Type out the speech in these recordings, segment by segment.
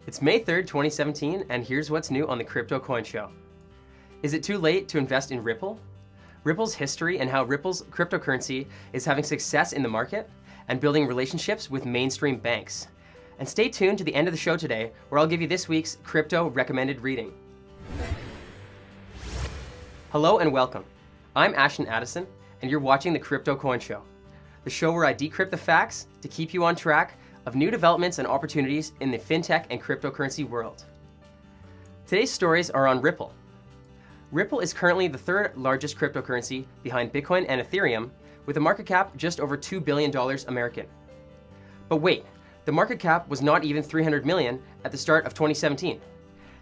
It's May 3rd, 2017, and here's what's new on the Crypto Coin Show. Is it too late to invest in Ripple? Ripple's history and how Ripple's cryptocurrency is having success in the market and building relationships with mainstream banks. And stay tuned to the end of the show today, where I'll give you this week's crypto recommended reading. Hello and welcome. I'm Ashton Addison, and you're watching the Crypto Coin Show, the show where I decrypt the facts to keep you on track of new developments and opportunities in the fintech and cryptocurrency world. Today's stories are on Ripple. Ripple is currently the third largest cryptocurrency behind Bitcoin and Ethereum, with a market cap just over $2 billion American. But wait, the market cap was not even $300 million at the start of 2017.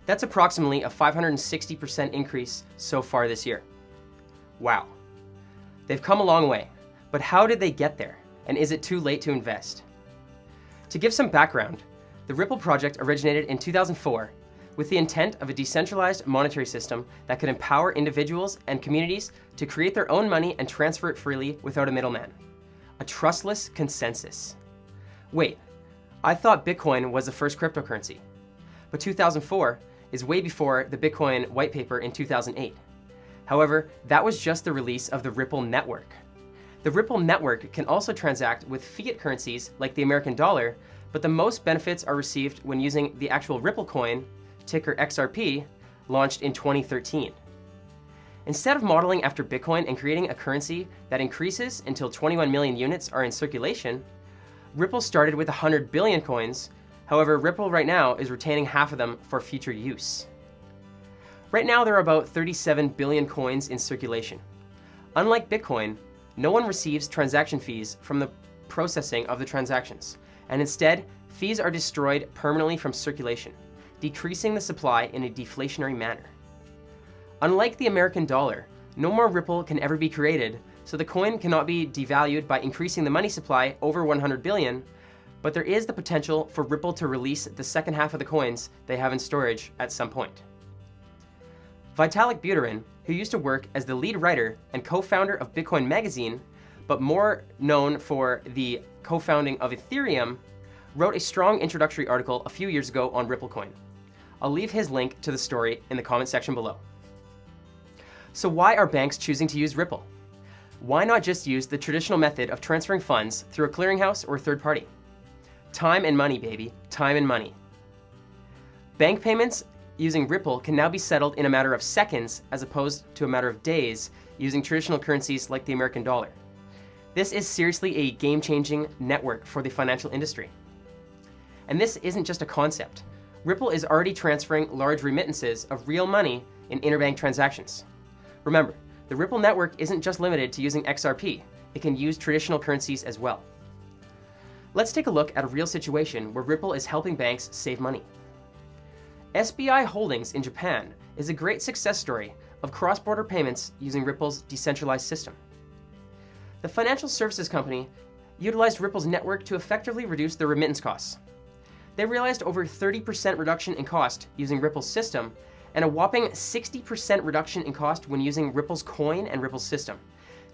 That's approximately a 560% increase so far this year. Wow. They've come a long way, but how did they get there? And is it too late to invest? To give some background, the Ripple project originated in 2004 with the intent of a decentralized monetary system that could empower individuals and communities to create their own money and transfer it freely without a middleman. A trustless consensus. Wait, I thought Bitcoin was the first cryptocurrency, but 2004 is way before the Bitcoin white paper in 2008. However, that was just the release of the Ripple network. The Ripple network can also transact with fiat currencies like the American dollar, but the most benefits are received when using the actual Ripple coin, ticker XRP, launched in 2013. Instead of modeling after Bitcoin and creating a currency that increases until 21 million units are in circulation, Ripple started with 100 billion coins. However, Ripple right now is retaining half of them for future use. Right now, there are about 37 billion coins in circulation. Unlike Bitcoin, no one receives transaction fees from the processing of the transactions, and instead, fees are destroyed permanently from circulation, decreasing the supply in a deflationary manner. Unlike the American dollar, no more Ripple can ever be created, so the coin cannot be devalued by increasing the money supply over 100 billion, but there is the potential for Ripple to release the second half of the coins they have in storage at some point. Vitalik Bitcoin, who used to work as the lead writer and co-founder of Bitcoin Magazine, but more known for the co-founding of Ethereum, wrote a strong introductory article a few years ago on Ripple Coin. I'll leave his link to the story in the comment section below. So why are banks choosing to use Ripple? Why not just use the traditional method of transferring funds through a clearinghouse or a third party? Time and money, baby. Time and money. Bank payments using Ripple can now be settled in a matter of seconds as opposed to a matter of days using traditional currencies like the American dollar. This is seriously a game-changing network for the financial industry. And this isn't just a concept. Ripple is already transferring large remittances of real money in interbank transactions. Remember, the Ripple network isn't just limited to using XRP. It can use traditional currencies as well. Let's take a look at a real situation where Ripple is helping banks save money. SBI Holdings in Japan is a great success story of cross-border payments using Ripple's decentralized system. The financial services company utilized Ripple's network to effectively reduce their remittance costs. They realized over 30% reduction in cost using Ripple's system and a whopping 60% reduction in cost when using Ripple's coin and Ripple's system.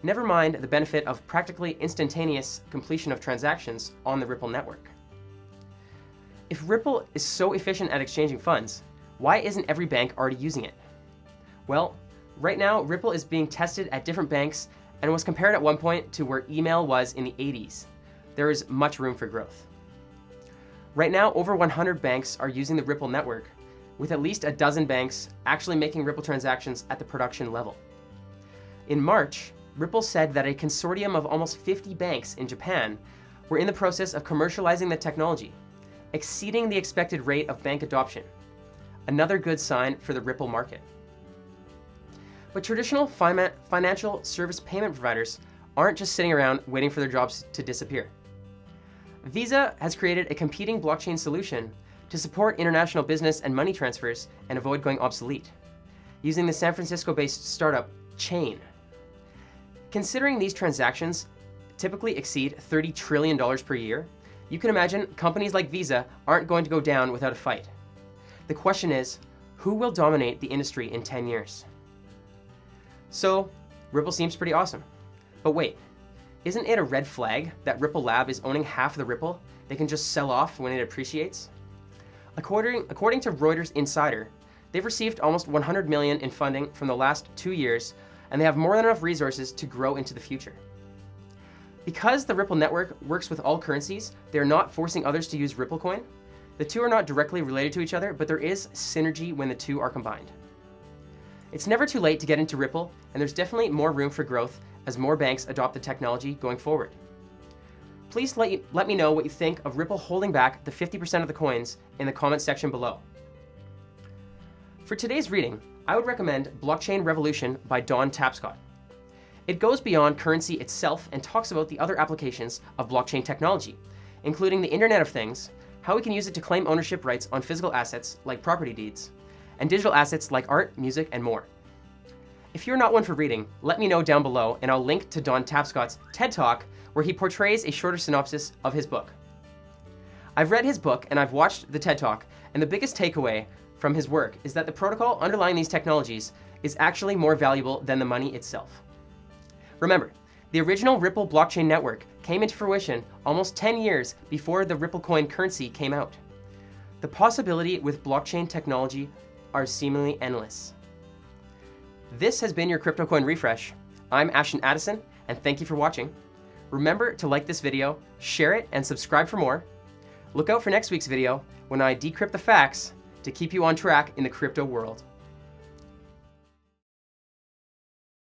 Never mind the benefit of practically instantaneous completion of transactions on the Ripple network. If Ripple is so efficient at exchanging funds, why isn't every bank already using it? Well, right now, Ripple is being tested at different banks and was compared at one point to where email was in the 80s. There is much room for growth. Right now, over 100 banks are using the Ripple network, with at least a dozen banks actually making Ripple transactions at the production level. In March, Ripple said that a consortium of almost 50 banks in Japan were in the process of commercializing the technology, exceeding the expected rate of bank adoption. Another good sign for the Ripple market. But traditional financial service payment providers aren't just sitting around waiting for their jobs to disappear. Visa has created a competing blockchain solution to support international business and money transfers and avoid going obsolete, using the San Francisco-based startup Chain. Considering these transactions typically exceed $30 trillion per year, you can imagine companies like Visa aren't going to go down without a fight. The question is, who will dominate the industry in 10 years? So, Ripple seems pretty awesome. But wait, isn't it a red flag that Ripple Lab is owning half of the Ripple they can just sell off when it appreciates? According to Reuters Insider, they've received almost $100 million in funding from the last 2 years, and they have more than enough resources to grow into the future. Because the Ripple network works with all currencies, they're not forcing others to use Ripple coin. The two are not directly related to each other, but there is synergy when the two are combined. It's never too late to get into Ripple, and there's definitely more room for growth as more banks adopt the technology going forward. Please let me know what you think of Ripple holding back the 50% of the coins in the comment section below. For today's reading, I would recommend Blockchain Revolution by Don Tapscott. It goes beyond currency itself and talks about the other applications of blockchain technology, including the Internet of Things, how we can use it to claim ownership rights on physical assets like property deeds, and digital assets like art, music, and more. If you're not one for reading, let me know down below and I'll link to Don Tapscott's TED Talk where he portrays a shorter synopsis of his book. I've read his book and I've watched the TED Talk, and the biggest takeaway from his work is that the protocol underlying these technologies is actually more valuable than the money itself. Remember, the original Ripple blockchain network came into fruition almost 10 years before the Ripple coin currency came out. The possibility with blockchain technology are seemingly endless. This has been your Crypto Coin Refresh. I'm Ashton Addison, and thank you for watching. Remember to like this video, share it, and subscribe for more. Look out for next week's video when I decrypt the facts to keep you on track in the crypto world.